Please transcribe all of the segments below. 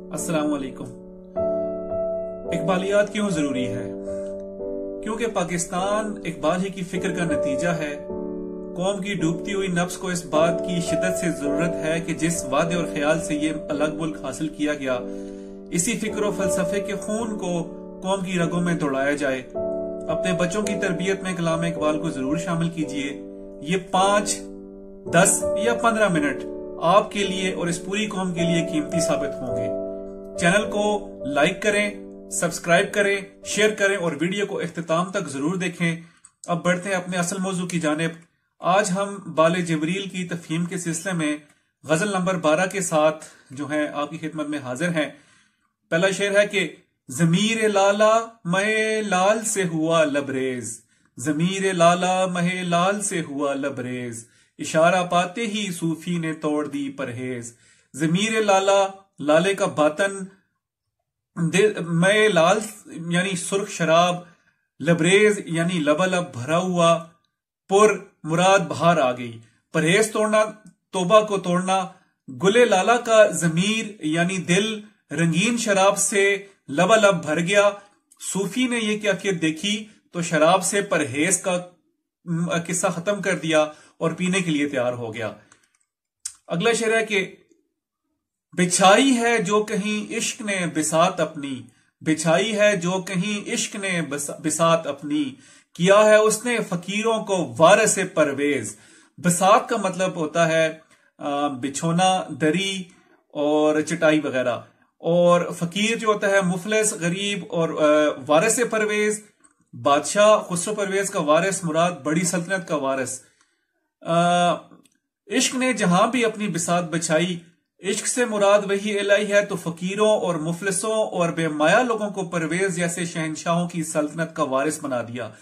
अस्सलाम वालेकुम। इकबालियात क्यों जरूरी है? क्योंकि पाकिस्तान इकबाल ही की फिक्र का नतीजा है। कौम की डूबती हुई नफ्स को इस बात की शिद्दत से जरूरत है कि जिस वादे और ख्याल से ये अलग मुल्क हासिल किया गया, इसी फिक्र और फलसफे के खून को कौम की रगों में दौड़ाया जाए। अपने बच्चों की तरबियत में कलाम इकबाल को जरूर शामिल कीजिए। ये 5, 10 या 15 मिनट आपके लिए और इस पूरी कौम के लिए कीमती साबित होंगे। चैनल को लाइक करें, सब्सक्राइब करें, शेयर करें और वीडियो को इख्तिताम तक जरूर देखें। अब बढ़ते हैं अपने असल मौजू की जानिब। आज हम बाले जिब्रील की तफहीम के सिलसिले में गजल नंबर 12 के साथ जो है आपकी खिदमत में हाजिर हैं। पहला शेर है कि ज़मीर लाला महे लाल से हुआ लबरेज, ज़मीर लाला महे लाल से हुआ लबरेज, इशारा पाते ही सूफी ने तोड़ दी परहेज। ज़मीर लाला, लाले का बातन, मय लाल यानी सुर्ख शराब, लबरेज यानी लबालब भरा हुआ, पुर मुराद बाहर आ गई, परहेज तोड़ना तोबा को तोड़ना। गुले लाला का ज़मीर यानी दिल रंगीन शराब से लबालब भर गया। सूफी ने यह कैफियत देखी तो शराब से परहेज का किस्सा खत्म कर दिया और पीने के लिए तैयार हो गया। अगला शेर है कि बिछाई है जो कहीं इश्क ने बिसात अपनी, बिछाई है जो कहीं इश्क ने बिसात अपनी, किया है उसने फकीरों को वारस परवेज। बिसात का मतलब होता है बिछोना, दरी और चटाई वगैरह, और फकीर जो होता है मुफलिस, गरीब, और वारिस परवेज बादशाह खुसरो परवेज का वारिस मुराद बड़ी सल्तनत का वारिस। इश्क ने जहां भी अपनी बिसात बचाई, इश्क से मुराद वही इलाही है तो फकीरों और मुफलिसों और बेमाया लोगों को परवेज जैसे शहनशाहों की सल्तनत का वारिस बना दिया।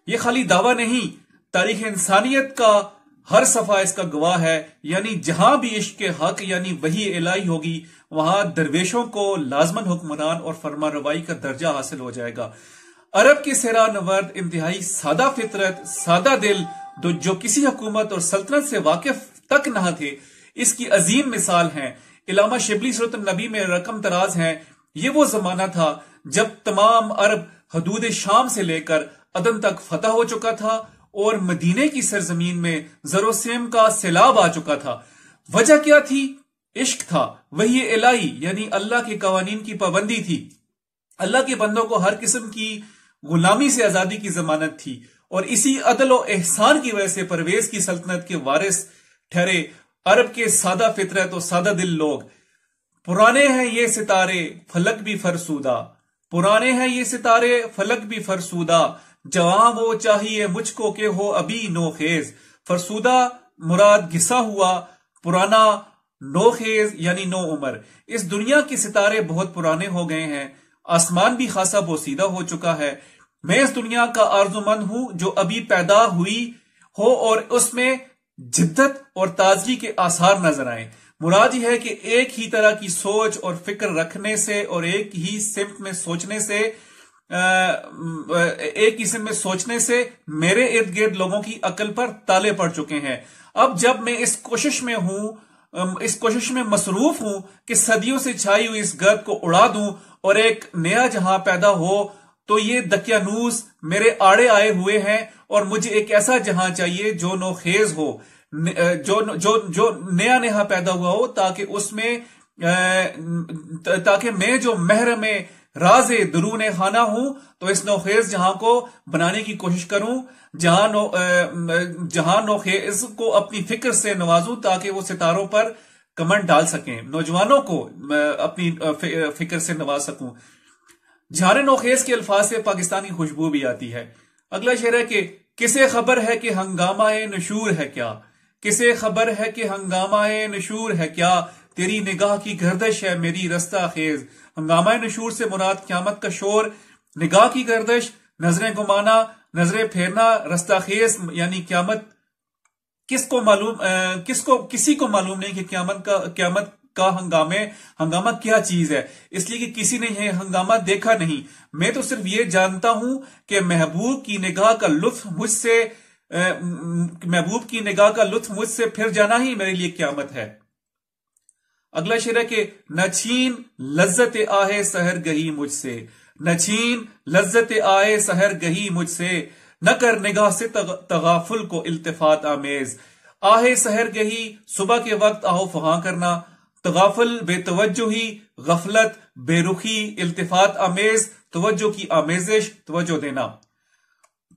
ये खाली दावा नहीं, तारीख इंसानियत का हर सफा इसका गवाह है। यानी जहां भी इश्क के हक यानी वही इलाही होगी, वहां दरवेशों को लाजमन हुक्मरान और फरमा रवाई का दर्जा हासिल हो जाएगा। अरब के सेरा नवर्द इंतहाई सादा फितरत, सादा दिल, जो किसी हुकूमत और सल्तनत से वाकिफ तक न थे, इसकी अजीम मिसाल हैं। इलामा शिबली सूरत नबी में रकम तराज हैं। ये वो जमाना था जब तमाम अरब हदूद शाम से लेकर अदन तक फतह हो चुका था और मदीने की सरजमीन में जरोसेम का सैलाब आ चुका था। वजह क्या थी? इश्क था, वही इलाही यानी अल्लाह के कवानीन की पाबंदी थी। अल्लाह के बंदों को हर किस्म की गुलामी से आजादी की जमानत थी और इसी अदल और एहसान की वजह से परवेज की सल्तनत के वारिस ठहरे अरब के सादा फितरत और सादा दिल लोग। पुराने हैं ये सितारे फलक भी फरसूदा, पुराने हैं ये सितारे फलक भी फरसूदा, जवां वो चाहिए मुझको के हो अभी नोखेज। फरसूदा मुराद घिसा हुआ, पुराना नोखेज यानी नो उम्र। इस दुनिया के सितारे बहुत पुराने हो गए हैं, आसमान भी खासा बोसीदा हो चुका है। मैं इस दुनिया का आरजुमंद हूं जो अभी पैदा हुई हो और उसमें जिद्दत और ताजगी के आसार नजर आए। मुराद यह है कि एक ही तरह की सोच और फिक्र रखने से और एक ही सिमत में सोचने से मेरे इर्द गिर्द लोगों की अकल पर ताले पड़ चुके हैं। अब जब मैं इस कोशिश में मसरूफ हूं कि सदियों से छाई हुई इस गर्द को उड़ा दूं और एक नया जहां पैदा हो, तो ये दकियानूस मेरे आड़े आए हुए हैं और मुझे एक ऐसा जहां चाहिए जो नोखेज हो, जो नया नया पैदा हुआ हो, ताकि मैं जो महर में राजे दरूने खाना हूं तो इस नोखेज जहां को बनाने की कोशिश करूं, जहां नोखेज को अपनी फिक्र से नवाजूं ताकि वो सितारों पर कमेंट डाल सकें, नौजवानों को अपनी फिक्र से नवाज सकूं। झारे नोखेज के अल्फाज से पाकिस्तानी खुशबू भी आती है। अगला शेर है कि किसे खबर है कि हंगामाए नशूर है क्या, किसे खबर है कि हंगामाए नशूर है क्या, तेरी निगाह की गर्दश है मेरी रस्ता खेज। हंगामाए नशूर से मुराद क़यामत का शोर, निगाह की गर्दश, नजरें घुमाना, नजरें फेरना, रस्ता खेज यानी क़यामत किसी को मालूम नहीं कि क़यामत का हंगामा क्या चीज है, इसलिए कि किसी ने यह हंगामा देखा नहीं। मैं तो सिर्फ ये जानता हूं कि महबूब की निगाह का लुत्फ मुझसे फिर जाना ही मेरे लिए क़यामत है। اگلا شعر ہے کہ نہ چھین لذت آہے سحر گہی مجھ سے، نہ چھین لذت آہے سحر گہی مجھ سے، نہ کر نگاہ سے تغافل کو التفات آمیز۔ آہے سحر گہی صبح کے وقت آہو فہاں کرنا، تغافل بے توجہی، غفلت بے رخی، التفات آمیز توجہ کی آمیزش، توجہ دینا۔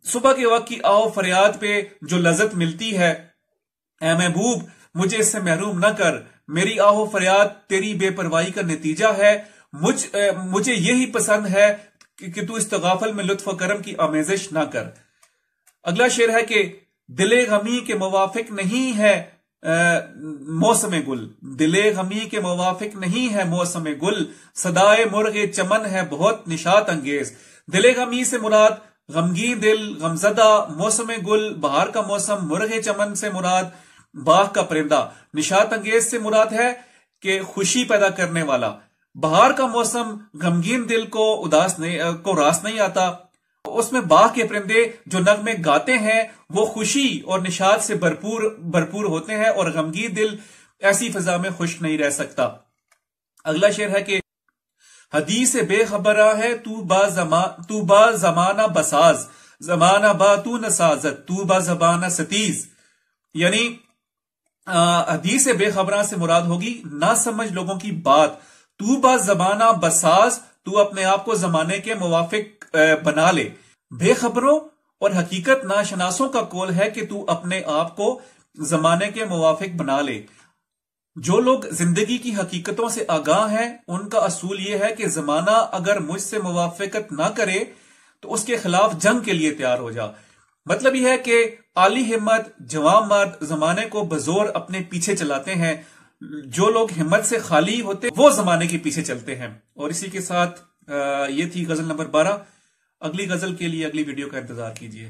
صبح کے وقت کی آہو فریاد پہ جو لذت ملتی ہے، اے محبوب مجھے اس سے محروم نہ کر، میری آہو فریاد تیری بے پرواہی کا نتیجہ ہے، مجھے یہی پسند ہے کہ تو اس تغافل میں لطف و کرم کی آمیزش نہ کر۔ اگلا شعر ہے کہ دل غمی کے موافق نہیں ہے موسم گل، دل غمی کے موافق نہیں ہے موسم گل، صدائے مرغ چمن ہے بہت نشاط انگیز۔ دل غمی سے مراد غمگین دل، غمزدہ، موسم گل بہار کا موسم، مرغ چمن سے مراد باغ کا پرندہ، نشاط انگیز سے مراد ہے کہ خوشی پیدا کرنے والا۔ بہار کا موسم غمگین دل کو راس نہیں آتا، اس میں باغ کے پرندے جو نغمے گاتے ہیں وہ خوشی اور نشاط سے بھرپور ہوتے ہیں، اور غمگین دل ایسی فضا میں خوش نہیں رہ سکتا۔ اگلا شعر ہے کہ حدیث بے خبرہ ہے تو با زمانہ بساز، زمانہ با تو نسازت تو با زبانہ ستیز، یعنی حدیث بے خبرہ سے مراد ہوگی نہ سمجھ لوگوں کی بات، تو با زمانہ بساز، تو اپنے آپ کو زمانے کے موافق بنا لے۔ بے خبروں اور حقیقت ناشناسوں کا قول ہے کہ تو اپنے آپ کو زمانے کے موافق بنا لے۔ جو لوگ زندگی کی حقیقتوں سے آگاہ ہیں ان کا اصول یہ ہے کہ زمانہ اگر مجھ سے موافقت نہ کرے تو اس کے خلاف جنگ کے لیے تیار ہو جا۔ مطلب یہ ہے کہ عالی ہمت جوان مرد زمانے کو بزور اپنے پیچھے چلاتے ہیں، جو لوگ ہمت سے خالی ہوتے وہ زمانے کے پیچھے چلتے ہیں۔ اور اسی کے ساتھ یہ تھی غزل نمبر 12۔ اگلی غزل کے لیے اگلی ویڈیو کا انتظار کیجیے۔